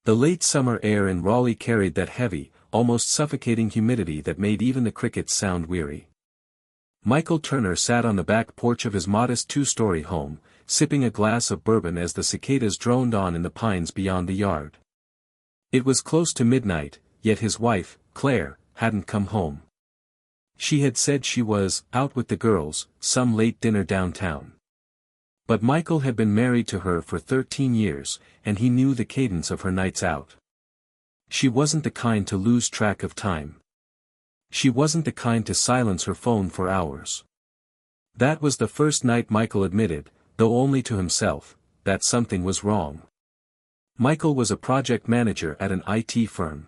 The late summer air in Raleigh carried that heavy, almost suffocating humidity that made even the crickets sound weary. Michael Turner sat on the back porch of his modest two-story home, sipping a glass of bourbon as the cicadas droned on in the pines beyond the yard. It was close to midnight, yet his wife, Claire, hadn't come home. She had said she was out with the girls, some late dinner downtown. But Michael had been married to her for 13 years, and he knew the cadence of her nights out. She wasn't the kind to lose track of time. She wasn't the kind to silence her phone for hours. That was the first night Michael admitted, though only to himself, that something was wrong. Michael was a project manager at an IT firm.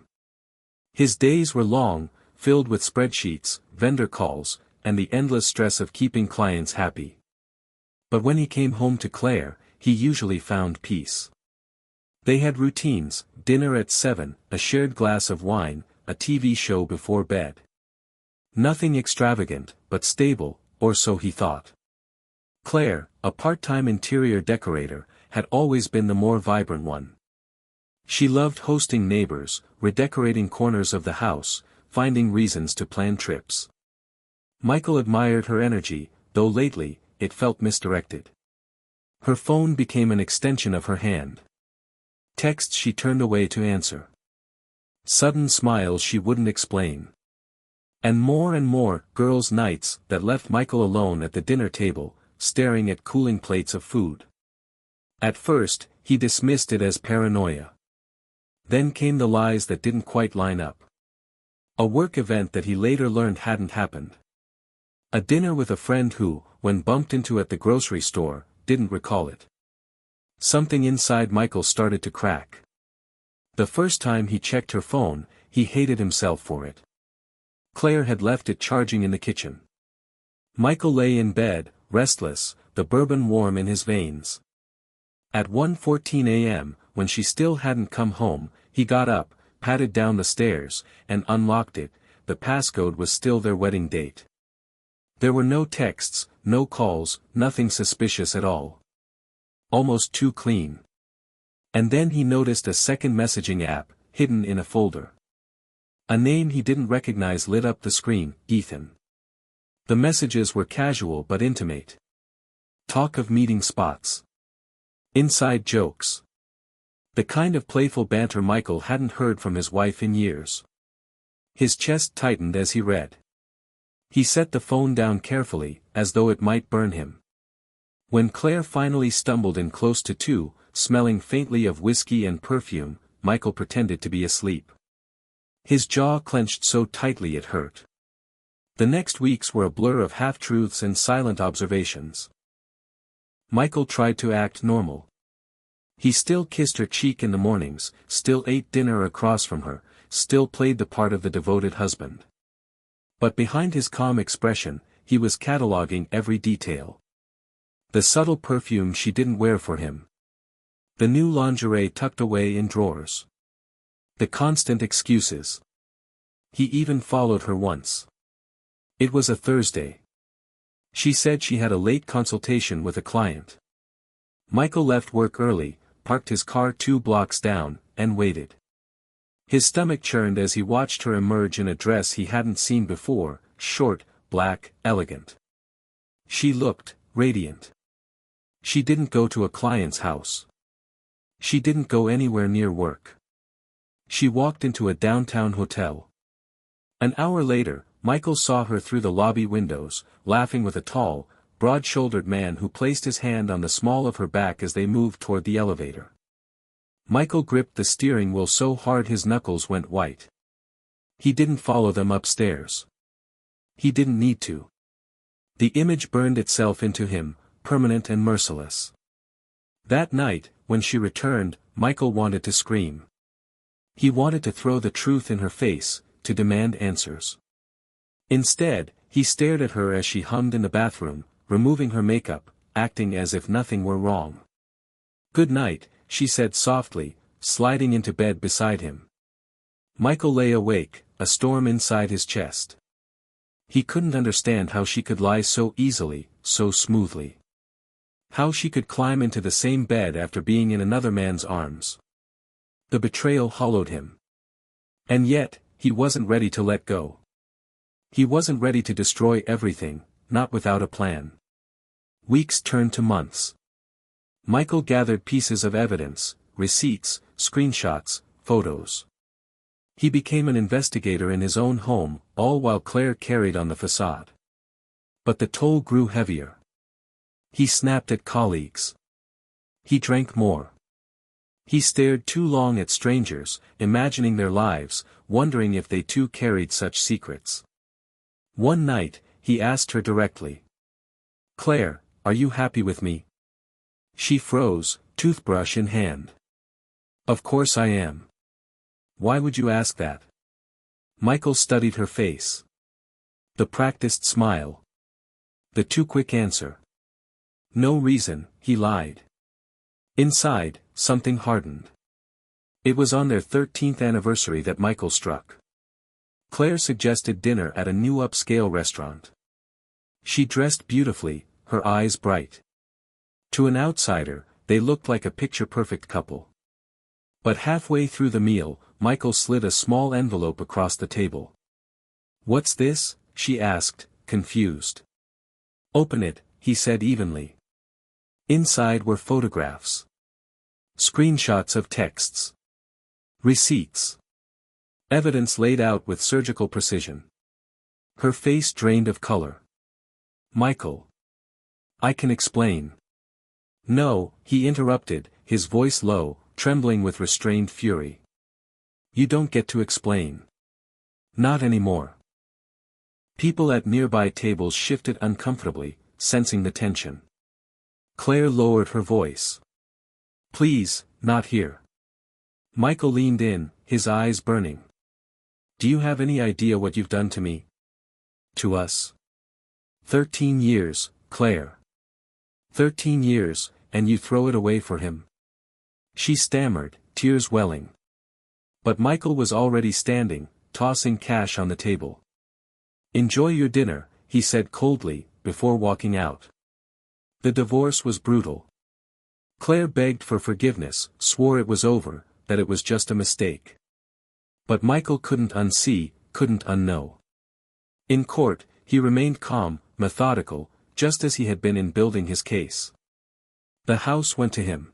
His days were long, filled with spreadsheets, vendor calls, and the endless stress of keeping clients happy. But when he came home to Claire, he usually found peace. They had routines: dinner at 7, a shared glass of wine, a TV show before bed. Nothing extravagant, but stable, or so he thought. Claire, a part-time interior decorator, had always been the more vibrant one. She loved hosting neighbors, redecorating corners of the house, finding reasons to plan trips. Michael admired her energy, though lately, it felt misdirected. Her phone became an extension of her hand. Texts she turned away to answer. Sudden smiles she wouldn't explain. And more, girls' nights that left Michael alone at the dinner table, staring at cooling plates of food. At first, he dismissed it as paranoia. Then came the lies that didn't quite line up. A work event that he later learned hadn't happened. A dinner with a friend who, when bumped into at the grocery store, didn't recall it. Something inside Michael started to crack. The first time he checked her phone, he hated himself for it. Claire had left it charging in the kitchen. Michael lay in bed, restless, the bourbon warm in his veins. At 1:14 a.m., when she still hadn't come home, he got up, padded down the stairs, and unlocked it. The passcode was still their wedding date. There were no texts, no calls, nothing suspicious at all. Almost too clean. And then he noticed a second messaging app, hidden in a folder. A name he didn't recognize lit up the screen: Ethan. The messages were casual but intimate. Talk of meeting spots. Inside jokes. The kind of playful banter Michael hadn't heard from his wife in years. His chest tightened as he read. He set the phone down carefully, as though it might burn him. When Claire finally stumbled in close to 2, smelling faintly of whiskey and perfume, Michael pretended to be asleep. His jaw clenched so tightly it hurt. The next weeks were a blur of half-truths and silent observations. Michael tried to act normal. He still kissed her cheek in the mornings, still ate dinner across from her, still played the part of the devoted husband. But behind his calm expression, he was cataloging every detail. The subtle perfume she didn't wear for him. The new lingerie tucked away in drawers. The constant excuses. He even followed her once. It was a Thursday. She said she had a late consultation with a client. Michael left work early, parked his car 2 blocks down, and waited. His stomach churned as he watched her emerge in a dress he hadn't seen before, short, black, elegant. She looked radiant. She didn't go to a client's house. She didn't go anywhere near work. She walked into a downtown hotel. An hour later, Michael saw her through the lobby windows, laughing with a tall, broad-shouldered man who placed his hand on the small of her back as they moved toward the elevator. Michael gripped the steering wheel so hard his knuckles went white. He didn't follow them upstairs. He didn't need to. The image burned itself into him, permanent and merciless. That night, when she returned, Michael wanted to scream. He wanted to throw the truth in her face, to demand answers. Instead, he stared at her as she hummed in the bathroom, removing her makeup, acting as if nothing were wrong. "Good night," she said softly, sliding into bed beside him. Michael lay awake, a storm inside his chest. He couldn't understand how she could lie so easily, so smoothly. How she could climb into the same bed after being in another man's arms. The betrayal hollowed him. And yet, he wasn't ready to let go. He wasn't ready to destroy everything, not without a plan. Weeks turned to months. Michael gathered pieces of evidence, receipts, screenshots, photos. He became an investigator in his own home, all while Claire carried on the facade. But the toll grew heavier. He snapped at colleagues. He drank more. He stared too long at strangers, imagining their lives, wondering if they too carried such secrets. One night, he asked her directly. "Claire, are you happy with me?" She froze, toothbrush in hand. "Of course I am. Why would you ask that?" Michael studied her face. The practiced smile. The too quick answer. "No reason," he lied. Inside, something hardened. It was on their 13th anniversary that Michael struck. Claire suggested dinner at a new upscale restaurant. She dressed beautifully, her eyes bright. To an outsider, they looked like a picture-perfect couple. But halfway through the meal, Michael slid a small envelope across the table. "What's this?" she asked, confused. "Open it," he said evenly. Inside were photographs. Screenshots of texts. Receipts. Evidence laid out with surgical precision. Her face drained of color. "Michael. I can explain." "No," he interrupted, his voice low, trembling with restrained fury. "You don't get to explain. Not anymore." People at nearby tables shifted uncomfortably, sensing the tension. Claire lowered her voice. "Please, not here." Michael leaned in, his eyes burning. "Do you have any idea what you've done to me? To us? 13 years, Claire. 13 years, and you throw it away for him?" She stammered, tears welling. But Michael was already standing, tossing cash on the table. "Enjoy your dinner," he said coldly, before walking out. The divorce was brutal. Claire begged for forgiveness, swore it was over, that it was just a mistake. But Michael couldn't unsee, couldn't unknow. In court, he remained calm, methodical, just as he had been in building his case. The house went to him.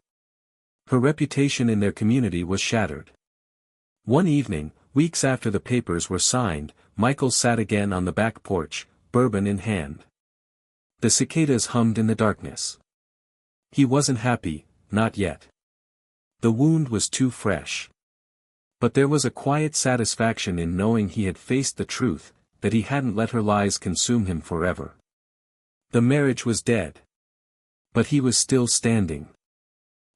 Her reputation in their community was shattered. One evening, weeks after the papers were signed, Michael sat again on the back porch, bourbon in hand. The cicadas hummed in the darkness. He wasn't happy, not yet. The wound was too fresh. But there was a quiet satisfaction in knowing he had faced the truth, that he hadn't let her lies consume him forever. The marriage was dead. But he was still standing.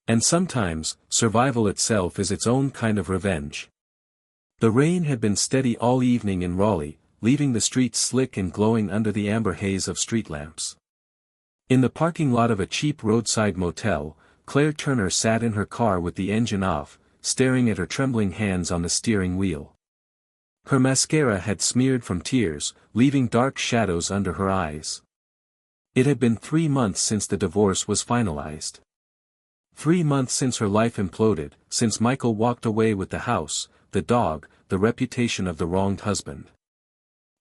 And sometimes, survival itself is its own kind of revenge. The rain had been steady all evening in Raleigh, leaving the streets slick and glowing under the amber haze of street lamps. In the parking lot of a cheap roadside motel, Claire Turner sat in her car with the engine off, staring at her trembling hands on the steering wheel. Her mascara had smeared from tears, leaving dark shadows under her eyes. It had been 3 months since the divorce was finalized. 3 months since her life imploded, since Michael walked away with the house, the dog, the reputation of the wronged husband.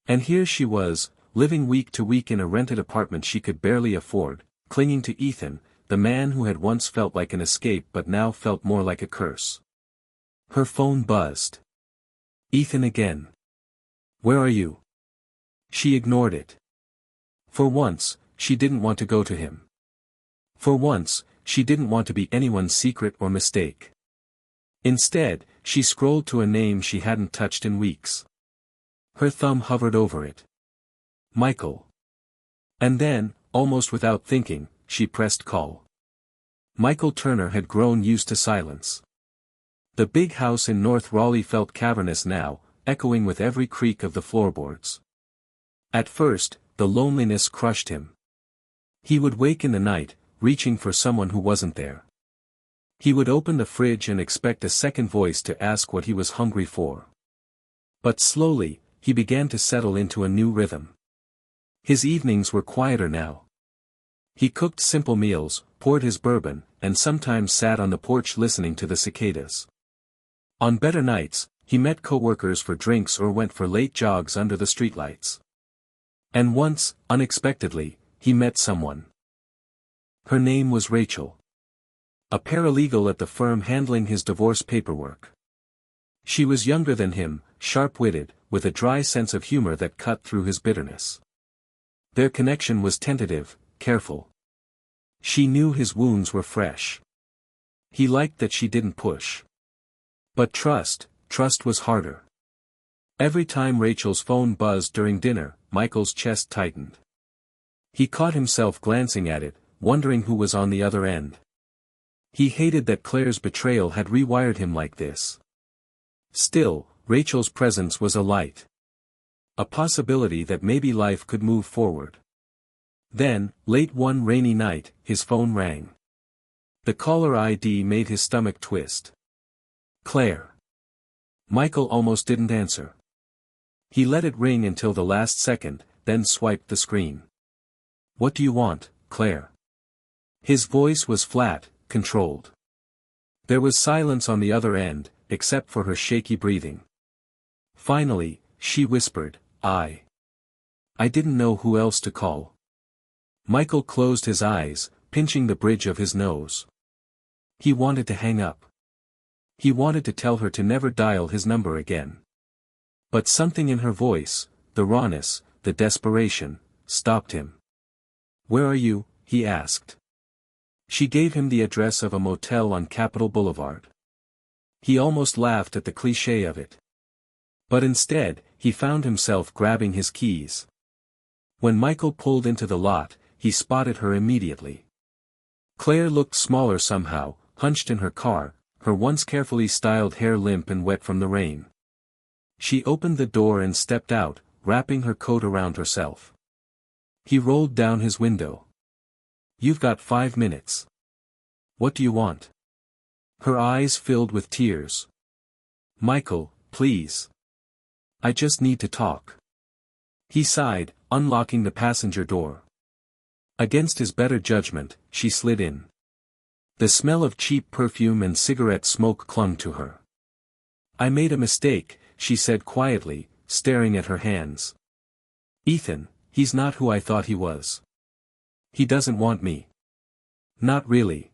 And here she was, living week to week in a rented apartment she could barely afford, clinging to Ethan, the man who had once felt like an escape but now felt more like a curse. Her phone buzzed. Ethan again. "Where are you?" She ignored it. For once, she didn't want to go to him. For once, she didn't want to be anyone's secret or mistake. Instead, she scrolled to a name she hadn't touched in weeks. Her thumb hovered over it. Michael. And then, almost without thinking, she pressed call. Michael Turner had grown used to silence. The big house in North Raleigh felt cavernous now, echoing with every creak of the floorboards. At first, the loneliness crushed him. He would wake in the night, reaching for someone who wasn't there. He would open the fridge and expect a second voice to ask what he was hungry for. But slowly, he began to settle into a new rhythm. His evenings were quieter now. He cooked simple meals, poured his bourbon, and sometimes sat on the porch listening to the cicadas. On better nights, he met co-workers for drinks or went for late jogs under the streetlights. And once, unexpectedly, he met someone. Her name was Rachel. A paralegal at the firm handling his divorce paperwork. She was younger than him, sharp-witted, with a dry sense of humor that cut through his bitterness. Their connection was tentative, careful. She knew his wounds were fresh. He liked that she didn't push. But trust was harder. Every time Rachel's phone buzzed during dinner, Michael's chest tightened. He caught himself glancing at it, wondering who was on the other end. He hated that Claire's betrayal had rewired him like this. Still, Rachel's presence was a light. A possibility that maybe life could move forward. Then, late one rainy night, his phone rang. The caller ID made his stomach twist. Claire. Michael almost didn't answer. He let it ring until the last second, then swiped the screen. "What do you want, Claire?" His voice was flat, controlled. There was silence on the other end, except for her shaky breathing. Finally, she whispered, I didn't know who else to call." Michael closed his eyes, pinching the bridge of his nose. He wanted to hang up. He wanted to tell her to never dial his number again. But something in her voice, the rawness, the desperation, stopped him. "Where are you?" he asked. She gave him the address of a motel on Capitol Boulevard. He almost laughed at the cliché of it. But instead, he found himself grabbing his keys. When Michael pulled into the lot, he spotted her immediately. Claire looked smaller somehow, hunched in her car, her once carefully styled hair limp and wet from the rain. She opened the door and stepped out, wrapping her coat around herself. He rolled down his window. "You've got 5 minutes. What do you want?" Her eyes filled with tears. "Michael, please. I just need to talk." He sighed, unlocking the passenger door. Against his better judgment, she slid in. The smell of cheap perfume and cigarette smoke clung to her. "I made a mistake," she said quietly, staring at her hands. "Ethan, he's not who I thought he was. He doesn't want me." "Not really."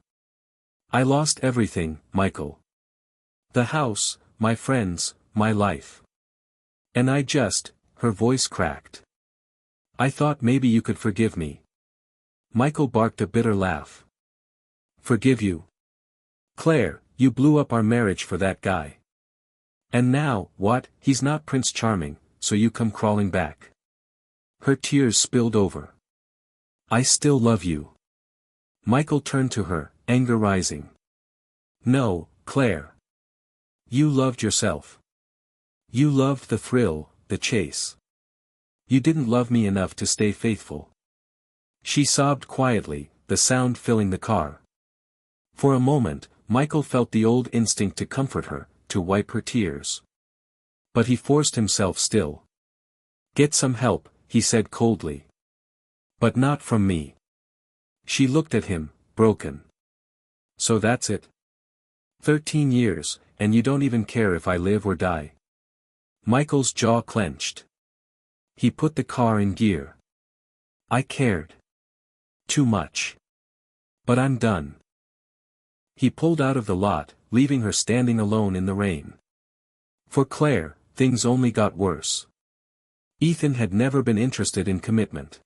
"I lost everything, Michael. The house, my friends, my life. And her voice cracked. "I thought maybe you could forgive me." Michael barked a bitter laugh. "Forgive you? Claire, you blew up our marriage for that guy. And now, what? He's not Prince Charming, so you come crawling back." Her tears spilled over. "I still love you." Michael turned to her, anger rising. "No, Claire. You loved yourself. You loved the thrill, the chase. You didn't love me enough to stay faithful." She sobbed quietly, the sound filling the car. For a moment, Michael felt the old instinct to comfort her, to wipe her tears. But he forced himself still. "Get some help," he said coldly. "But not from me." She looked at him, broken. "So that's it? 13 years, and you don't even care if I live or die?" Michael's jaw clenched. He put the car in gear. "I cared. Too much. But I'm done." He pulled out of the lot, leaving her standing alone in the rain. For Claire, things only got worse. Ethan had never been interested in commitment.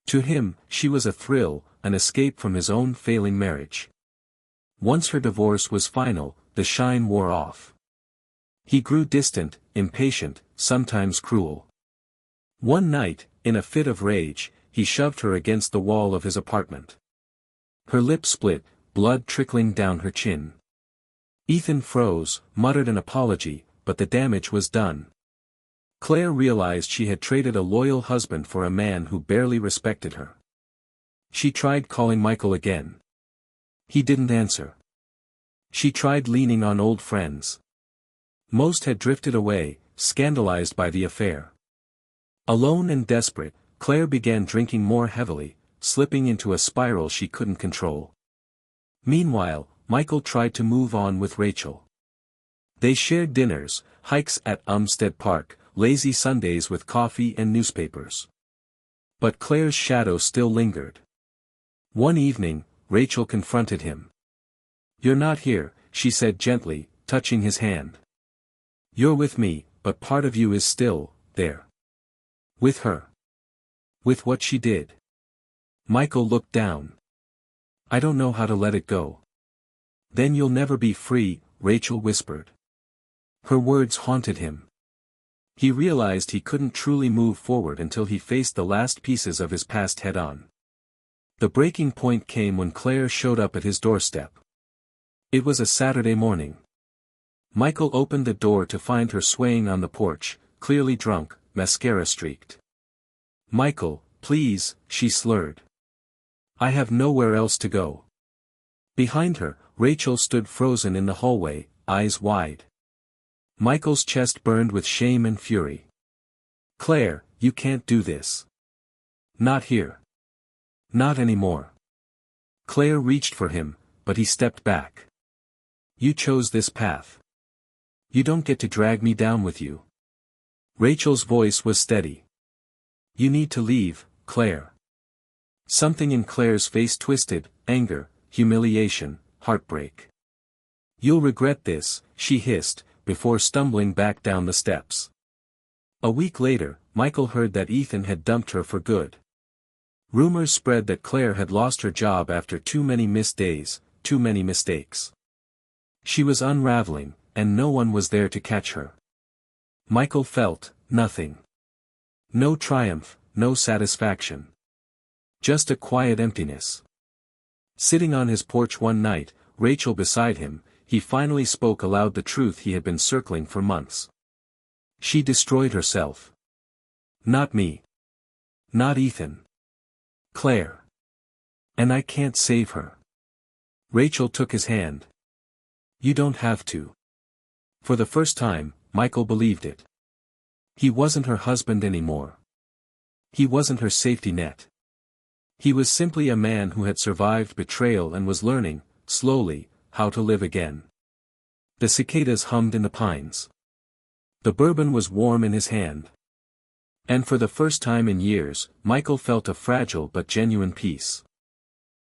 To him, she was a thrill, an escape from his own failing marriage. Once her divorce was final, the shine wore off. He grew distant, impatient, sometimes cruel. One night, in a fit of rage, he shoved her against the wall of his apartment. Her lip split, blood trickling down her chin. Ethan froze, muttered an apology, but the damage was done. Claire realized she had traded a loyal husband for a man who barely respected her. She tried calling Michael again. He didn't answer. She tried leaning on old friends. Most had drifted away, scandalized by the affair. Alone and desperate, Claire began drinking more heavily, slipping into a spiral she couldn't control. Meanwhile, Michael tried to move on with Rachel. They shared dinners, hikes at Umstead Park, lazy Sundays with coffee and newspapers. But Claire's shadow still lingered. One evening, Rachel confronted him. "You're not here," she said gently, touching his hand. "You're with me, but part of you is still there. With her. With what she did." Michael looked down. "I don't know how to let it go." "Then you'll never be free," Rachel whispered. Her words haunted him. He realized he couldn't truly move forward until he faced the last pieces of his past head-on. The breaking point came when Claire showed up at his doorstep. It was a Saturday morning. Michael opened the door to find her swaying on the porch, clearly drunk, mascara streaked. "Michael, please," she slurred. "I have nowhere else to go." Behind her, Rachel stood frozen in the hallway, eyes wide. Michael's chest burned with shame and fury. "Claire, you can't do this. Not here. Not anymore." Claire reached for him, but he stepped back. "You chose this path. You don't get to drag me down with you." Rachel's voice was steady. "You need to leave, Claire." Something in Claire's face twisted, anger, humiliation, heartbreak. "You'll regret this," she hissed, before stumbling back down the steps. A week later, Michael heard that Ethan had dumped her for good. Rumors spread that Claire had lost her job after too many missed days, too many mistakes. She was unraveling, and no one was there to catch her. Michael felt nothing. No triumph, no satisfaction. Just a quiet emptiness. Sitting on his porch one night, Rachel beside him, he finally spoke aloud the truth he had been circling for months. "She destroyed herself. Not me. Not Ethan. Claire. And I can't save her." Rachel took his hand. "You don't have to." For the first time, Michael believed it. He wasn't her husband anymore. He wasn't her safety net. He was simply a man who had survived betrayal and was learning, slowly, how to live again. The cicadas hummed in the pines. The bourbon was warm in his hand. And for the first time in years, Michael felt a fragile but genuine peace.